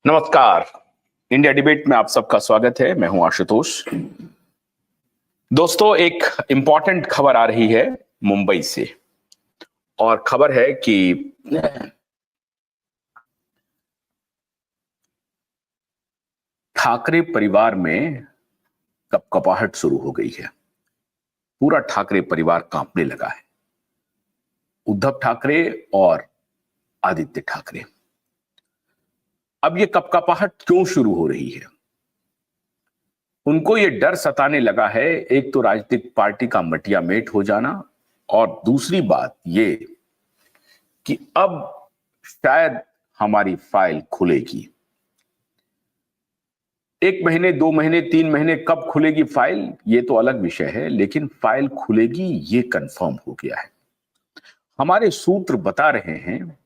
नमस्कार। India debate में आप सबका स्वागत है। मैं हूं आशुतोष। दोस्तों, एक इंपॉर्टेंट खबर आ रही है मुंबई से, और खबर है कि ठाकरे परिवार में कपकपाहट शुरू हो गई है। पूरा ठाकरे परिवार कांपने लगा है। उद्धव ठाकरे और आदित्य ठाकरे। अब ये कपकपाहट क्यों शुरू हो रही है? उनको ये डर सताने लगा है, एक तो राजनीतिक पार्टी का मटियामेट हो जाना, और दूसरी बात ये कि अब शायद हमारी फाइल खुलेगी। 1 महीने, 2 महीने, 3 महीने कब खुलेगी फाइल, ये तो अलग विषय है, लेकिन फाइल खुलेगी ये कंफर्म हो गया है। हमारे सूत्र बता रहे हैं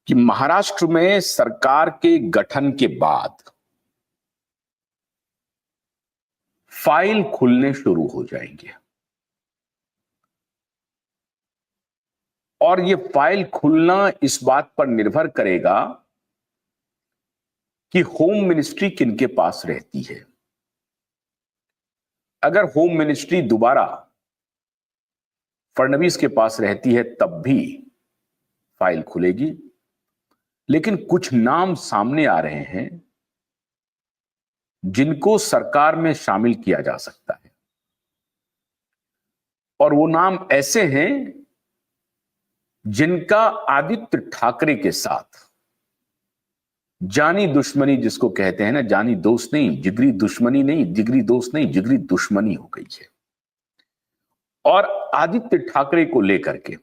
कि महाराष्ट्र में सरकार के गठन के बाद फाइल खुलने शुरू हो जाएंगे, और ये फाइल खुलना इस बात पर निर्भर करेगा कि होम मिनिस्ट्री किनके पास रहती है। अगर होम मिनिस्ट्री दोबारा फडणवीस के पास रहती है तब भी फाइल खुलेगी, लेकिन कुछ नाम सामने आ रहे हैं जिनको सरकार में शामिल किया जा सकता है, और वो नाम ऐसे हैं जिनका आदित्य ठाकरे के साथ जानी दुश्मनी, जिसको कहते हैं ना, जानी दोस्त नहीं, जिगरी दुश्मनी नहीं, जिगरी दोस्त नहीं, जिगरी दुश्मनी हो गई है। और आदित्य ठाकरे को लेकर के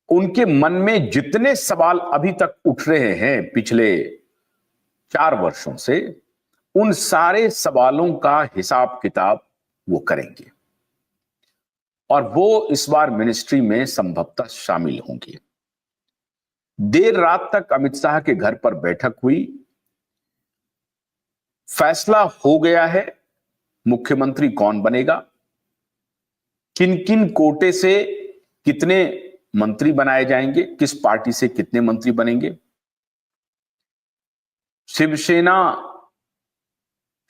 उनके मन में जितने सवाल अभी तक उठ रहे हैं पिछले 4 वर्षों से, उन सारे सवालों का हिसाब किताब वो करेंगे, और वो इस बार मिनिस्ट्री में संभवतः शामिल होंगे। देर रात तक अमित शाह के घर पर बैठक हुई, फैसला हो गया है मुख्यमंत्री कौन बनेगा, किन किन कोटे से कितने मंत्री बनाए जाएंगे, किस पार्टी से कितने मंत्री बनेंगे। शिवसेना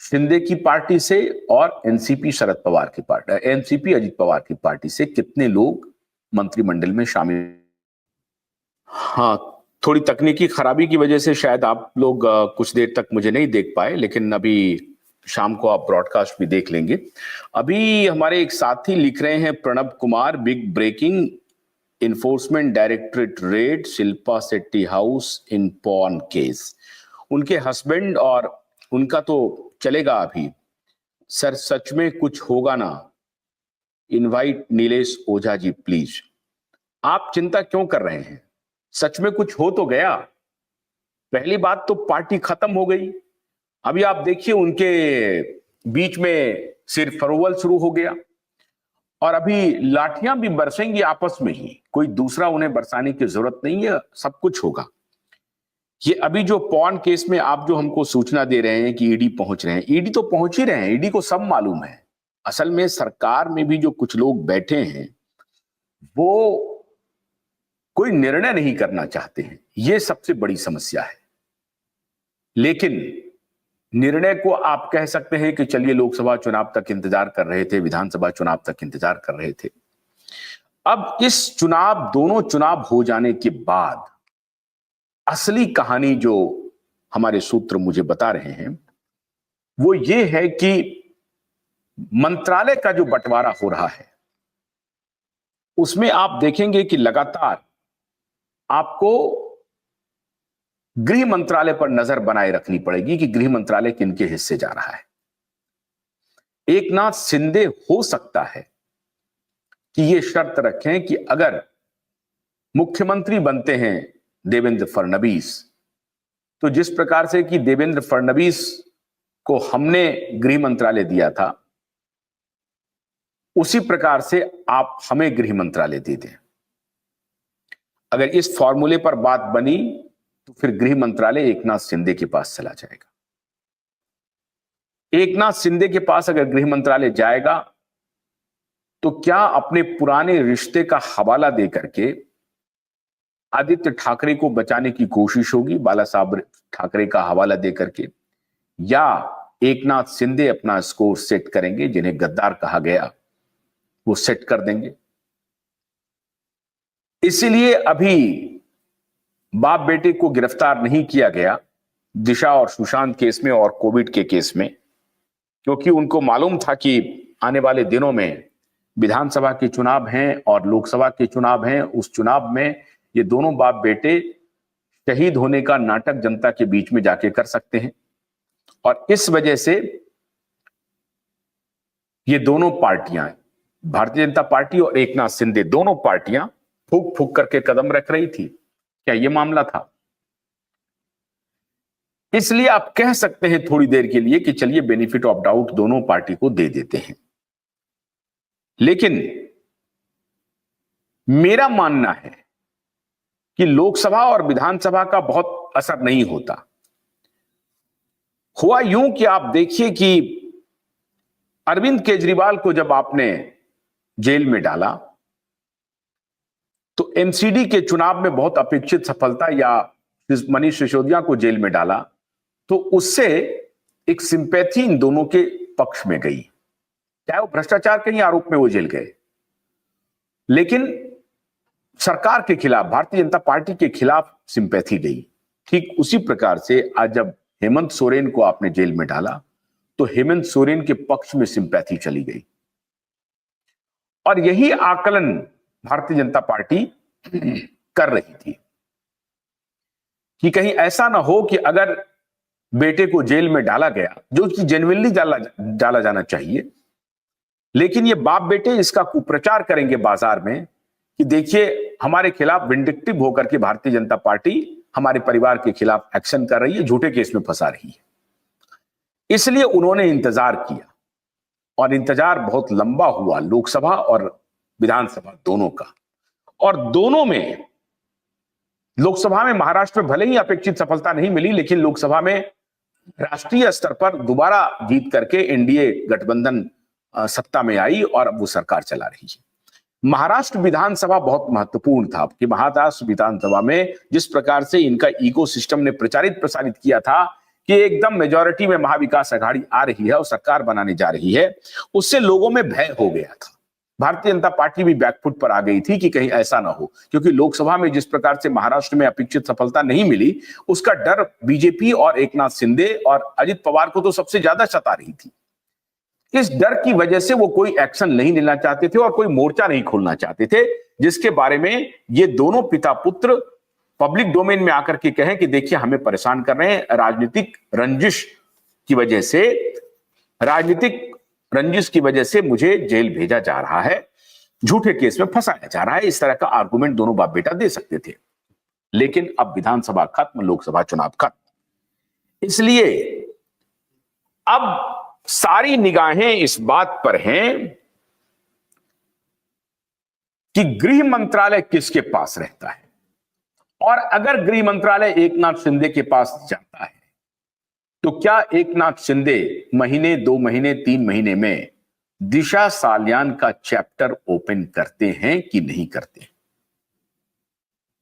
शिंदे की पार्टी से और एनसीपी शरद पवार की पार्टी, एनसीपी अजित पवार की पार्टी से कितने लोग मंत्रिमंडल में शामिल। हाँ, थोड़ी तकनीकी खराबी की वजह से शायद आप लोग कुछ देर तक मुझे नहीं देख पाए, लेकिन अभी शाम को आप ब्रॉडकास्ट भी देख लेंगे। अभी हमारे एक साथी लिख रहे हैं, Pranab Kumar, big breaking, enforcement directorate raid Shilpa Shetty house in porn case. उनके हस्बैंड और उनका तो चलेगा अभी। सर सच में कुछ होगा ना? Invite Nilesh Ojha ji please. आप चिंता क्यों कर रहे हैं? सच में कुछ हो तो गया। पहली बात तो पार्टी खत्म हो गई। अभी आप देखिए उनके बीच में सिर फरोवल शुरू हो गया, और अभी लाठियां भी बरसेंगी आपस में ही। कोई दूसरा उन्हें बरसाने की जरूरत नहीं है, सब कुछ होगा। ये अभी जो पॉर्न केस में आप जो हमको सूचना दे रहे हैं कि ईडी पहुंच रहे हैं, ईडी तो पहुंच ही रहे हैं, ईडी को सब मालूम है। असल में सरकार में भी जो कुछ लोग बैठे हैं वो कोई निर्णय नहीं करना चाहते हैं, ये सबसे बड़ी समस्या है। लेकिन निर्णय को आप कह सकते हैं कि चलिए लोकसभा चुनाव तक इंतजार कर रहे थे, विधानसभा चुनाव तक इंतजार कर रहे थे। अब इस चुनाव, दोनों चुनाव हो जाने के बाद असली कहानी जो हमारे सूत्र मुझे बता रहे हैं वो ये है कि मंत्रालय का जो बंटवारा हो रहा है उसमें आप देखेंगे कि लगातार आपको गृह मंत्रालय पर नजर बनाए रखनी पड़ेगी कि गृह मंत्रालय किनके हिस्से जा रहा है। एकनाथ शिंदे हो सकता है कि यह शर्त रखें कि अगर मुख्यमंत्री बनते हैं देवेंद्र फडणवीस, तो जिस प्रकार से कि देवेंद्र फडणवीस को हमने गृह मंत्रालय दिया था, उसी प्रकार से आप हमें गृह मंत्रालय दे दें। अगर इस फॉर्मूले पर बात बनी तो फिर गृह मंत्रालय एकनाथ शिंदे के पास चला जाएगा। एकनाथ शिंदे के पास अगर गृह मंत्रालय जाएगा तो क्या अपने पुराने रिश्ते का हवाला देकर के आदित्य ठाकरे को बचाने की कोशिश होगी बाला साहब ठाकरे का हवाला देकर के, या एकनाथ शिंदे अपना स्कोर सेट करेंगे, जिन्हें गद्दार कहा गया वो सेट कर देंगे। इसलिए अभी बाप बेटे को गिरफ्तार नहीं किया गया दिशा और सुशांत केस में और कोविड के केस में, क्योंकि उनको मालूम था कि आने वाले दिनों में विधानसभा के चुनाव हैं और लोकसभा के चुनाव हैं। उस चुनाव में ये दोनों बाप बेटे शहीद होने का नाटक जनता के बीच में जाके कर सकते हैं, और इस वजह से ये दोनों पार्टियां, भारतीय जनता पार्टी और एकनाथ शिंदे, दोनों पार्टियां फूक फूक करके कदम रख रही थी। क्या ये मामला था? इसलिए आप कह सकते हैं थोड़ी देर के लिए कि चलिए बेनिफिट ऑफ डाउट दोनों पार्टी को दे देते हैं, लेकिन मेरा मानना है कि लोकसभा और विधानसभा का बहुत असर नहीं होता। हुआ यूं कि आप देखिए कि अरविंद केजरीवाल को जब आपने जेल में डाला तो एमसीडी के चुनाव में बहुत अपेक्षित सफलता, या मनीष सिसोदिया को जेल में डाला तो उससे एक सिंपैथी इन दोनों के पक्ष में गई, चाहे वो भ्रष्टाचार के ही आरोप में वो जेल गए, लेकिन सरकार के खिलाफ, भारतीय जनता पार्टी के खिलाफ सिंपैथी गई। ठीक उसी प्रकार से आज जब हेमंत सोरेन को आपने जेल में डाला तो हेमंत सोरेन के पक्ष में सिंपैथी चली गई, और यही आकलन भारतीय जनता पार्टी कर रही थी कि कहीं ऐसा ना हो कि अगर बेटे को जेल में डाला गया, जो कि जेन्युइनली डाला जाना चाहिए, लेकिन ये बाप बेटे इसका कुप्रचार करेंगे बाजार में कि देखिए हमारे खिलाफ विंडिक्टिव होकर के भारतीय जनता पार्टी हमारे परिवार के खिलाफ एक्शन कर रही है, झूठे केस में फंसा रही है। इसलिए उन्होंने इंतजार किया, और इंतजार बहुत लंबा हुआ लोकसभा और विधानसभा दोनों का, और दोनों में, लोकसभा में महाराष्ट्र में भले ही अपेक्षित सफलता नहीं मिली, लेकिन लोकसभा में राष्ट्रीय स्तर पर दोबारा जीत करके एनडीए गठबंधन सत्ता में आई और अब वो सरकार चला रही है। महाराष्ट्र विधानसभा बहुत महत्वपूर्ण था कि महाराष्ट्र विधानसभा में जिस प्रकार से इनका इकोसिस्टम ने प्रचारित प्रसारित किया था कि एकदम मेजॉरिटी में महाविकास आघाड़ी आ रही है और सरकार बनाने जा रही है, उससे लोगों में भय हो गया था। भारतीय जनता पार्टी भी बैकफुट पर आ गई थी कि कहीं ऐसा ना हो, क्योंकि लोकसभा में जिस प्रकार से महाराष्ट्र में अपेक्षित सफलता नहीं मिली, उसका डर बीजेपी और एकनाथ शिंदे और अजित पवार को तो सबसे ज्यादा सता रही थी। इस डर की वजह से वो कोई एक्शन नहीं लेना चाहते थे और कोई मोर्चा नहीं खोलना चाहते थे, जिसके बारे में ये दोनों पिता पुत्र पब्लिक डोमेन में आकर के कहें कि देखिए हमें परेशान कर रहे हैं, राजनीतिक रंजिश की वजह से मुझे जेल भेजा जा रहा है, झूठे केस में फंसाया जा रहा है। इस तरह का आर्गुमेंट दोनों बाप बेटा दे सकते थे, लेकिन अब विधानसभा खत्म, लोकसभा चुनाव खत्म, इसलिए अब सारी निगाहें इस बात पर हैं कि गृह मंत्रालय किसके पास रहता है, और अगर गृह मंत्रालय एकनाथ शिंदे के पास जाता है तो क्या एकनाथ शिंदे महीने, 2 महीने, 3 महीने में दिशा सालियान का चैप्टर ओपन करते हैं कि नहीं करते हैं?